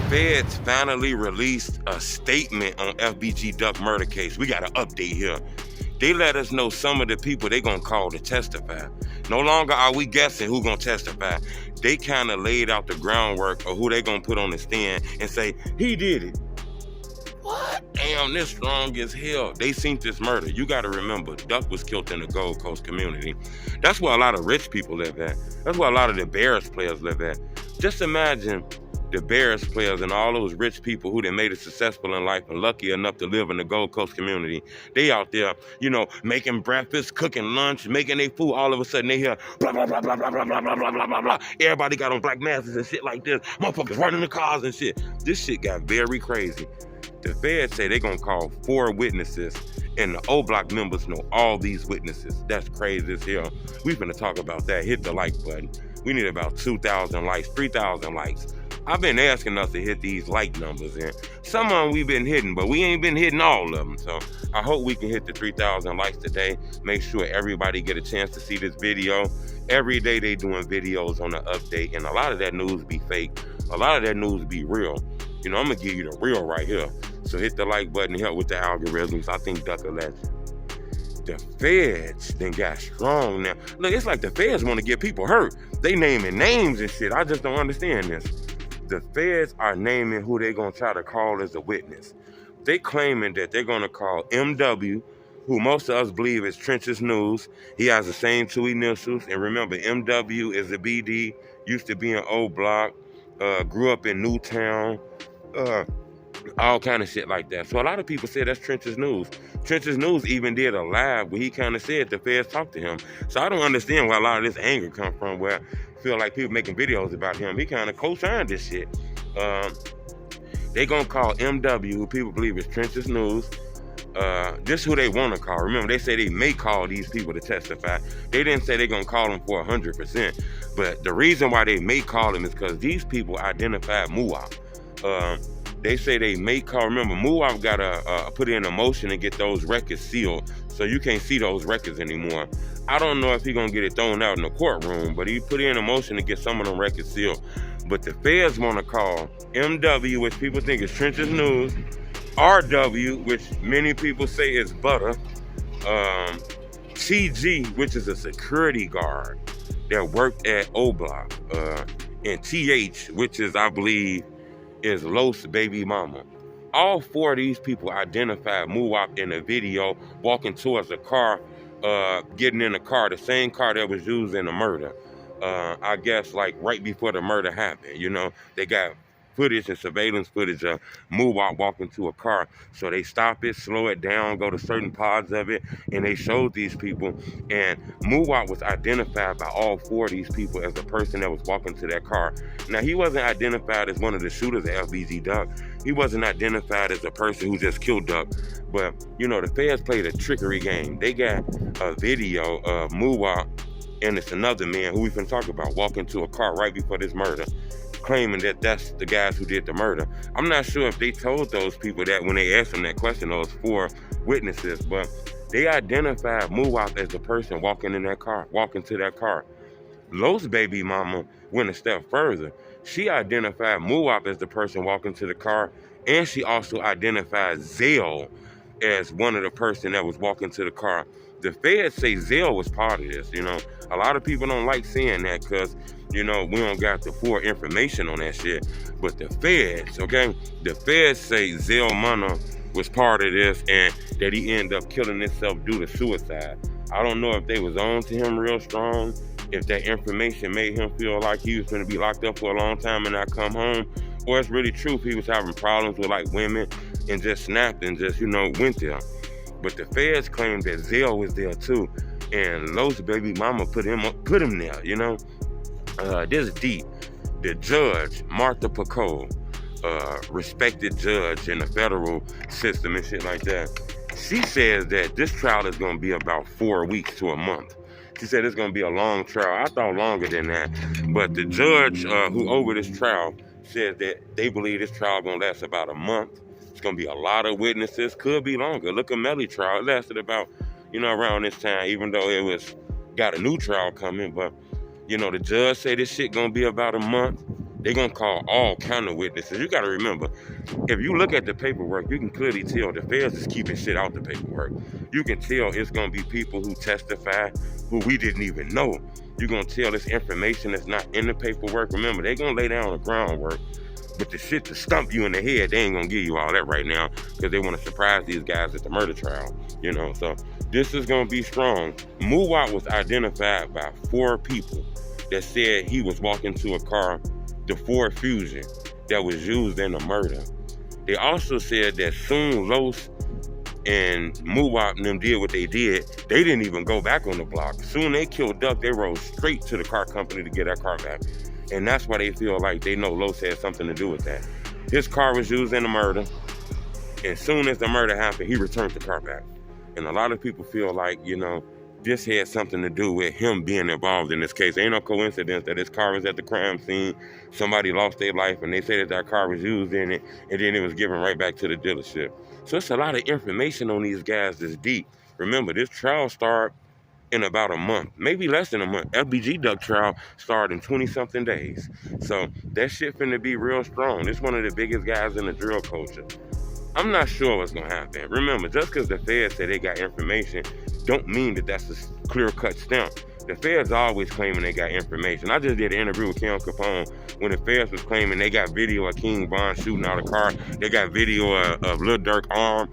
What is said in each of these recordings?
feds finally released a statement on FBG Duck murder case. We got an update here. They let us know some of the people they gonna call to testify. No longer are we guessing who gonna testify. They kind of laid out the groundwork of who they gonna put on the stand and say, he did it. What? Damn, this strong as hell. They seen this murder. You gotta remember, Duck was killed in the Gold Coast community. That's where a lot of rich people live at. That's where a lot of the Bears players live at. Just imagine the Bears players and all those rich people who they made it successful in life and lucky enough to live in the Gold Coast community. They out there, making breakfast, cooking lunch, making their food. All of a sudden they hear blah, blah, blah, blah, blah, blah, blah, blah, blah, blah, blah, blah. Everybody got on black masks and shit like this. Motherfuckers running the cars and shit. This shit got very crazy. The feds say they're gonna call 4 witnesses, and the Oblock members know all these witnesses. That's crazy as hell. We finna talk about that. Hit the like button. We need about 2,000 likes, 3,000 likes. I've been asking us to hit these like numbers, and some of them we've been hitting, but we ain't been hitting all of them. So I hope we can hit the 3,000 likes today. Make sure everybody get a chance to see this video. Every day they doing videos on the update, and a lot of that news be fake. A lot of that news be real. I'm gonna give you the real right here. So hit the like button to help with the algorithms. I think Duck a legend. The feds then got strong now. Look, it's like the feds want to get people hurt. They naming names and shit. I just don't understand this. The feds are naming who they gonna try to call as a witness. They claiming that they're gonna call MW, who most of us believe is Trench's News. He has the same 2 initials. And remember, MW is a BD, used to be in Oblock, grew up in Newtown, all kind of shit like that. So a lot of people say that's Trench's News. Trench's News even did a live where he kind of said the feds talked to him. So I don't understand where a lot of this anger come from, where I feel like people making videos about him. He kind of co-signed this shit. They gonna call MW, who people believe is Trench's News. This who they want to call. Remember, they say they may call these people to testify. They didn't say they're gonna call them for 100%. But the reason why they may call them is because these people identified MUWOP. They say they may call. Remember, MUWOP got to put in a motion to get those records sealed, so you can't see those records anymore. I don't know if he's going to get it thrown out in the courtroom, but he put in a motion to get some of them records sealed. But the feds want to call MW, which people think is Trench's News, RW, which many people say is Butter, TG, which is a security guard that worked at Oblock, and TH, which is, I believe, is Los baby mama. All 4 of these people identified MUWOP in a video walking towards a car, getting in a car, the same car that was used in the murder. I guess like right before the murder happened, they got footage and surveillance footage of MUWOP walking to a car. So they stop it, slow it down, go to certain parts of it, and they showed these people. And MUWOP was identified by all 4 of these people as the person that was walking to that car. Now, he wasn't identified as one of the shooters at FBG Duck. He wasn't identified as a person who just killed Duck. But, the feds played a trickery game. They got a video of MUWOP, and it's another man who we can talk about, walking to a car right before this murder, claiming that that's the guys who did the murder. I'm not sure if they told those people that when they asked them that question, those 4 witnesses, but they identified MUWOP as the person walking to that car. Los baby mama went a step further. She identified MUWOP as the person walking to the car, and she also identified Zell as one of the person that was walking to the car. The feds say Zell was part of this. A lot of people don't like saying that because we don't got the full information on that shit. But the feds say Zell Mana was part of this and that he ended up killing himself due to suicide. I don't know if they was on to him real strong, if that information made him feel like he was going to be locked up for a long time and not come home, or it's really true he was having problems with like women and just snapped and just, went there. But the feds claim that Zell was there too, and Los baby mama put him there, This is deep. The judge, Martha Pacole, respected judge in the federal system and shit like that, she says that this trial is going to be about 4 weeks to a month. She said it's going to be a long trial. I thought longer than that. But the judge who over this trial says that they believe this trial is going to last about a month. It's going to be a lot of witnesses. Could be longer. Look at Melly trial. It lasted about, around this time, even though it was got a new trial coming. But, the judge say this shit going to be about a month. They're gonna call all kind of witnesses. You gotta remember, if you look at the paperwork, you can clearly tell the feds is keeping shit out the paperwork. You can tell it's gonna be people who testify who we didn't even know. You're gonna tell this information that's not in the paperwork. Remember, they're gonna lay down the groundwork. But the shit to stump you in the head, they ain't gonna give you all that right now because they want to surprise these guys at the murder trial. So this is gonna be strong. MUWOP was identified by 4 people that said he was walking to a car, the Ford Fusion, that was used in the murder. They also said that soon Los and MUWOP and them did what they did. They didn't even go back on the block. Soon they killed Duck, they rode straight to the car company to get that car back. And that's why they feel like they know Los had something to do with that. His car was used in the murder. And soon as the murder happened, he returned the car back. And a lot of people feel like, this had something to do with him being involved in this case. Ain't no coincidence that his car was at the crime scene. Somebody lost their life and they say that car was used in it, and then it was given right back to the dealership. So it's a lot of information on these guys that's deep. Remember, this trial started in about a month, maybe less than a month. FBG Duck trial started in 20-something days. So that shit finna be real strong. This one of the biggest guys in the drill culture. I'm not sure what's gonna happen. Remember, just because the feds say they got information, don't mean that that's a clear-cut stamp. The feds are always claiming they got information. I just did an interview with Kim Capone when the feds was claiming they got video of King Von shooting out a car. They got video of Lil Durk arm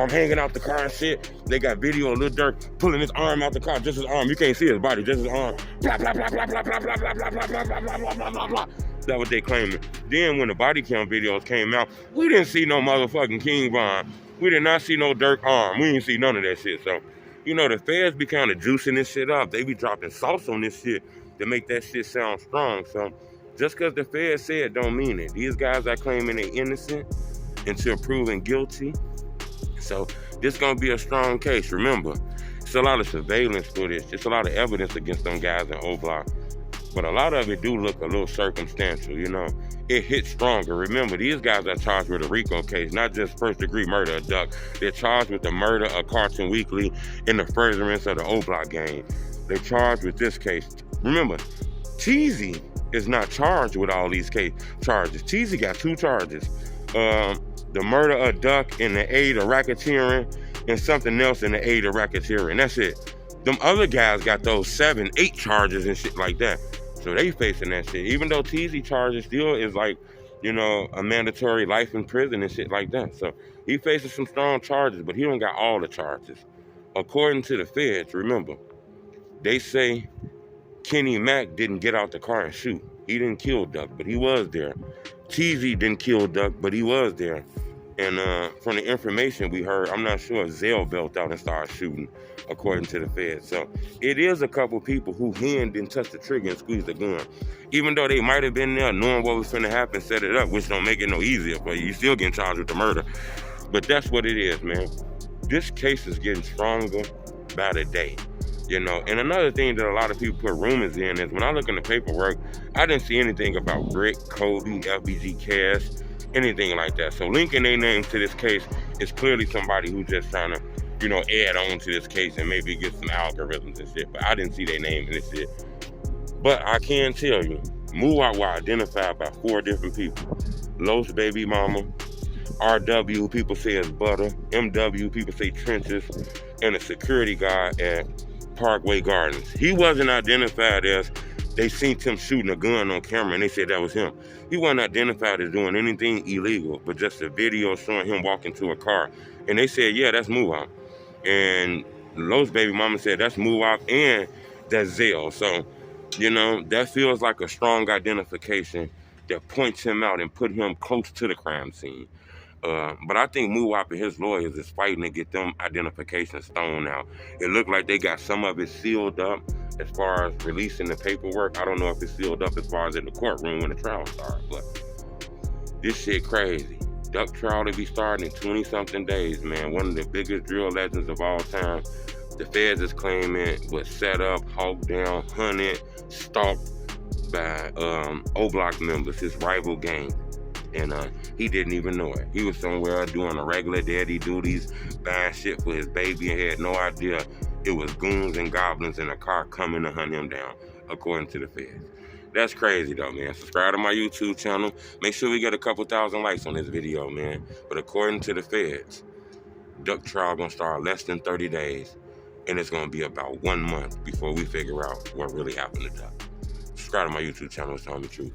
hanging out the car and shit. They got video of Lil Durk pulling his arm out the car, just his arm. You can't see his body, just his arm. Blah, blah, blah, blah, blah, blah, blah, blah, blah, blah, blah, blah, blah, blah, blah, blah. That's what they claiming. Then when the body cam videos came out, we didn't see no motherfucking King Von. We did not see no Durk arm. We didn't see none of that shit. So, the feds be kind of juicing this shit up. They be dropping sauce on this shit to make that shit sound strong. So just because the feds say it don't mean it. These guys are claiming they're innocent until proven guilty. So this gonna be a strong case. Remember, it's a lot of surveillance footage. It's a lot of evidence against them guys in Oblock. But a lot of it do look a little circumstantial, It hits stronger. Remember, these guys are charged with a RICO case, not just first-degree murder of Duck. They're charged with the murder of Cartoon Weekly and the furtherance of the Oblock gang. They're charged with this case. Remember, Teasy is not charged with all these charges. Teasy got 2 charges. The murder of Duck and the aid of racketeering and something else in the aid of racketeering. That's it. Them other guys got those 7, 8 charges and shit like that. So they facing that shit. Even though Teasy charges still is like, a mandatory life in prison and shit like that. So he faces some strong charges, but he don't got all the charges. According to the feds, remember, they say Kenny Mack didn't get out the car and shoot. He didn't kill Duck, but he was there. Teasy didn't kill Duck, but he was there. And from the information we heard, I'm not sure if Zell built out and started shooting, according to the feds. So it is a couple people who hand didn't touch the trigger and squeeze the gun. Even though they might have been there knowing what was finna happen, set it up, which don't make it no easier for you. You still getting charged with the murder. But that's what it is, man. This case is getting stronger by the day. And another thing that a lot of people put rumors in is when I look in the paperwork, I didn't see anything about Brick, Kobe, FBG Cash, anything like that. So linking their name to this case is clearly somebody who's just trying to, add on to this case and maybe get some algorithms and shit. But I didn't see their name in this shit. But I can tell you, MUWOP were identified by 4 different people. Los baby mama, RW, people say is Butter, MW, people say Trenches, and a security guard at Parkway Gardens. He wasn't identified as they seen him shooting a gun on camera and they said that was him. He wasn't identified as doing anything illegal, but just a video showing him walking to a car. And they said, yeah, that's MUWOP. And Los baby mama said that's MUWOP and that's Zell. So, that feels like a strong identification that points him out and put him close to the crime scene. But I think MUWOP and his lawyers is fighting to get them identifications thrown out. It looked like they got some of it sealed up as far as releasing the paperwork. I don't know if it's sealed up as far as in the courtroom when the trial starts, but this shit crazy. Duck trial to be starting in 20-something days, man. One of the biggest drill legends of all time. The feds is claiming was set up, hawked down, hunted, stalked by Oblock members, his rival gang. And he didn't even know it. He was somewhere doing a regular daddy duties, buying shit for his baby, and had no idea it was goons and goblins in a car coming to hunt him down, according to the feds. That's crazy though, man. Subscribe to my YouTube channel. Make sure we get a couple thousand likes on this video, man. But according to the feds, duck trial gonna start less than 30 days. And it's gonna be about 1 month before we figure out what really happened to Duck. Subscribe to my YouTube channel, it's telling the truth.